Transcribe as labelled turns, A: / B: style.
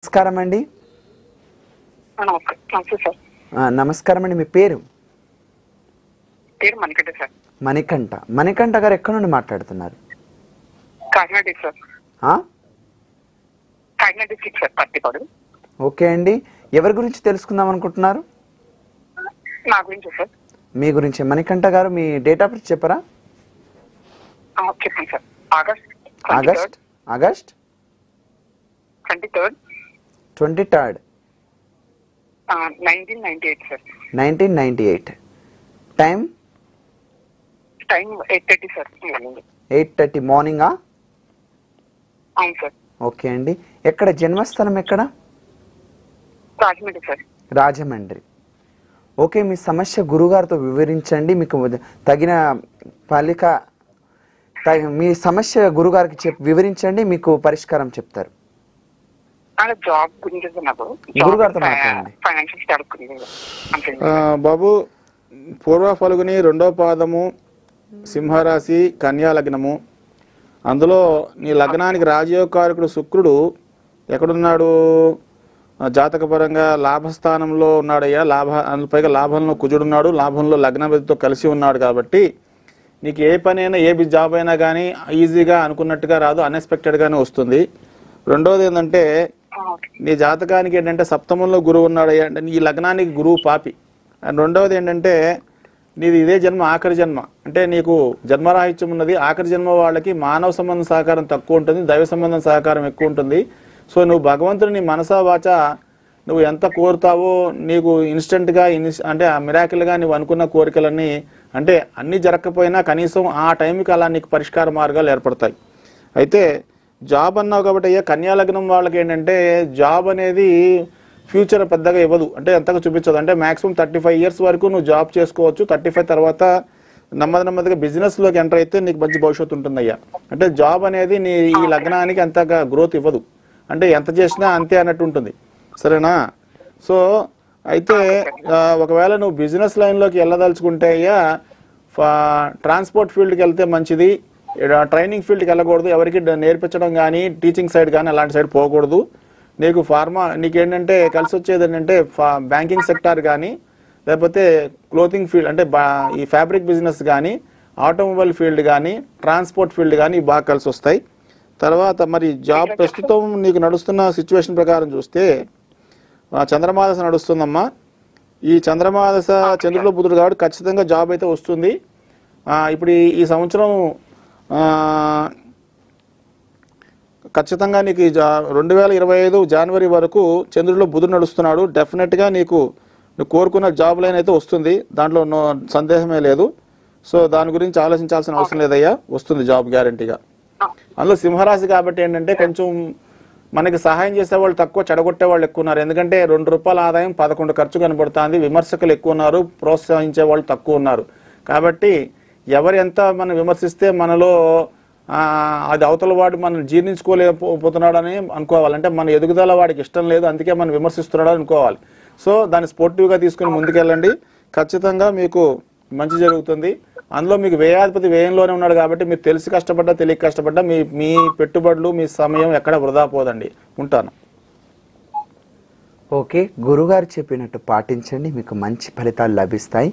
A: నమస్కారం అండి.
B: నమస్తే సార్.
A: నమస్కారం అండి. మీ పేరు?
B: పేరు మణికంఠ సార్.
A: మణికంఠ గారు ఎక్కడి నుండి మాట్లాడుతున్నారు?
B: Kakinada sir. Kakinada district sir, Pattipadu.
A: Okay అండి. ఎవరి గురించి తెలుసుకుందాం అనుకుంటున్నారు?
B: నా గురించి సార్.
A: మీ గురించి. మణికంఠ గారు మీ డేట్ ఆఫ్ బర్త్ చెప్పరా?
B: చెప్పండి sir. August
A: August
B: 23rd
A: 23rd
B: 1998 sir.
A: 1998. Time
B: 8:30 sir.
A: 8:30 మార్నింగా?
B: అవును సార్.
A: ఓకే అండి. ఎక్కడ జన్మస్థలం ఎక్కడ?
B: రాజమండ్రి సార్.
A: రాజమండ్రి. ఓకే, మీ సమస్య గురుగారితో వివరించండి. మీకు తగిన ఫలిక మీ సమస్య గురుగారికి వివరించండి, మీకు పరిష్కారం చెప్తారు.
B: జాబ్ గురించి నాకు
A: గురుగారితో మాట్లాడండి.
B: ఫైనాన్షియల్ స్టార్ట్ గురించి.
C: బాబు, పూర్వ ఫలుగుని 2వ పాదము, సింహరాశి, కన్యా లగ్నము. అందులో నీ లగ్నానికి రాజయోగకారకుడు శుక్రుడు ఎక్కడున్నాడు? జాతకపరంగా లాభస్థానంలో ఉన్నాడయ్యా. పైగా లాభంలో కుజుడున్నాడు, లాభంలో లగ్నపతితో కలిసి ఉన్నాడు. కాబట్టి నీకు ఏ పని అయినా, ఏ జాబ్ అయినా కానీ ఈజీగా అనుకున్నట్టుగా రాదు, అన్ఎక్స్పెక్టెడ్గానే వస్తుంది. రెండోది ఏంటంటే, నీ జాతకానికి ఏంటంటే సప్తమంలో గురువు ఉన్నాడయ్యా, అంటే ఈ లగ్నానికి గురువు పాపి. అండ్ రెండవది ఏంటంటే, నీది ఇదే జన్మ ఆఖరి జన్మ, అంటే నీకు జన్మరాహిత్యం ఉన్నది. ఆఖరి జన్మ వాళ్ళకి మానవ సంబంధం సహకారం తక్కువ ఉంటుంది, దైవ సంబంధం సహకారం ఎక్కువ ఉంటుంది. సో నువ్వు భగవంతుని నీ మనసా వాచ నువ్వు ఎంత కోరుతావో నీకు ఇన్స్టెంట్గా అంటే ఆ మిరాకిల్గా నువ్వు అనుకున్న కోరికలన్నీ, అంటే అన్నీ జరగకపోయినా కనీసం ఆ టైంకి అలా నీకు పరిష్కార మార్గాలు ఏర్పడతాయి. అయితే జాబ్ అన్నావు కాబట్టి అయ్యా, కన్యా లగ్నం వాళ్ళకి ఏంటంటే జాబ్ అనేది ఫ్యూచర్ పెద్దగా ఇవ్వదు, అంటే ఎంతగా చూపించదు. అంటే మాక్సిమం 35 ఇయర్స్ వరకు నువ్వు జాబ్ చేసుకోవచ్చు. 35 తర్వాత నెమ్మదిగా బిజినెస్లోకి ఎంటర్ అయితే నీకు మంచి భవిష్యత్తు ఉంటుందయ్యా. అంటే జాబ్ అనేది నీ ఈ లగ్నానికి అంతగా గ్రోత్ ఇవ్వదు, అంటే ఎంత చేసినా అంతే అన్నట్టు ఉంటుంది. సరేనా? సో అయితే ఒకవేళ నువ్వు బిజినెస్ లైన్లోకి వెళ్ళదలుచుకుంటే అయ్యా, ట్రాన్స్పోర్ట్ ఫీల్డ్కి వెళ్తే మంచిది. ట్రైనింగ్ ఫీల్డ్కి వెళ్ళకూడదు, ఎవరికి నేర్పించడం కానీ టీచింగ్ సైడ్ కానీ అలాంటి సైడ్ పోకూడదు. నీకు నీకేంటంటే కలిసి వచ్చేది ఏంటంటే బ్యాంకింగ్ సెక్టార్ కానీ, లేకపోతే క్లోతింగ్ ఫీల్డ్ అంటే ఈ ఫ్యాబ్రిక్ బిజినెస్ కానీ, ఆటోమొబైల్ ఫీల్డ్ కానీ, ట్రాన్స్పోర్ట్ ఫీల్డ్ కానీ బాగా కలిసి వస్తాయి. తర్వాత మరి జాబ్ ప్రస్తుతం నీకు నడుస్తున్న సిచ్యువేషన్ ప్రకారం చూస్తే చంద్రమాదశ నడుస్తుందమ్మా. ఈ చంద్రమాదశ చంద్రుడు బుధుడు కాబట్టి ఖచ్చితంగా జాబ్ అయితే వస్తుంది. ఇప్పుడు ఈ సంవత్సరం ఖచ్చితంగా నీకు 2025 జనవరి వరకు చంద్రుడిలో బుధుడు నడుస్తున్నాడు. డెఫినెట్గా నువ్వు కోరుకున్న జాబ్ లైన్ అయితే వస్తుంది, దాంట్లో సందేహమే లేదు. సో దాని గురించి ఆలోచించాల్సిన అవసరం లేదయ్యా, వస్తుంది జాబ్ గ్యారంటీగా. అందులో సింహరాశి కాబట్టి ఏంటంటే కొంచెం మనకి సహాయం చేసేవాళ్ళు తక్కువ, చెడగొట్టే వాళ్ళు ఎక్కువ ఉన్నారు. ఎందుకంటే 2 రూపాయల ఆదాయం 11 ఖర్చు కనబడుతుంది. విమర్శకులు ఎక్కువ ఉన్నారు, ప్రోత్సహించే వాళ్ళు తక్కువ ఉన్నారు. కాబట్టి ఎవరు ఎంత మనం విమర్శిస్తే మనలో అది అవతల వాడు మనం జీర్ణించుకోలేకపోతున్నాడని అనుకోవాలి. అంటే మన ఎదుగుదల వాడికి ఇష్టం లేదు, అందుకే మనం విమర్శిస్తున్నాడు అనుకోవాలి. సో దాన్ని స్పోర్టివ్గా తీసుకుని ముందుకెళ్ళండి, ఖచ్చితంగా మీకు మంచి జరుగుతుంది. అందులో మీకు వ్యయాధిపతి వ్యయంలోనే ఉన్నాడు కాబట్టి మీరు తెలిసి కష్టపడ్డా తెలియక కష్టపడ్డా మీ పెట్టుబడులు, మీ సమయం ఎక్కడ వృధా పోదండి. ఉంటాను.
A: ఓకే, గురుగారు చెప్పినట్టు పాటించండి, మీకు మంచి ఫలితాలు లభిస్తాయి.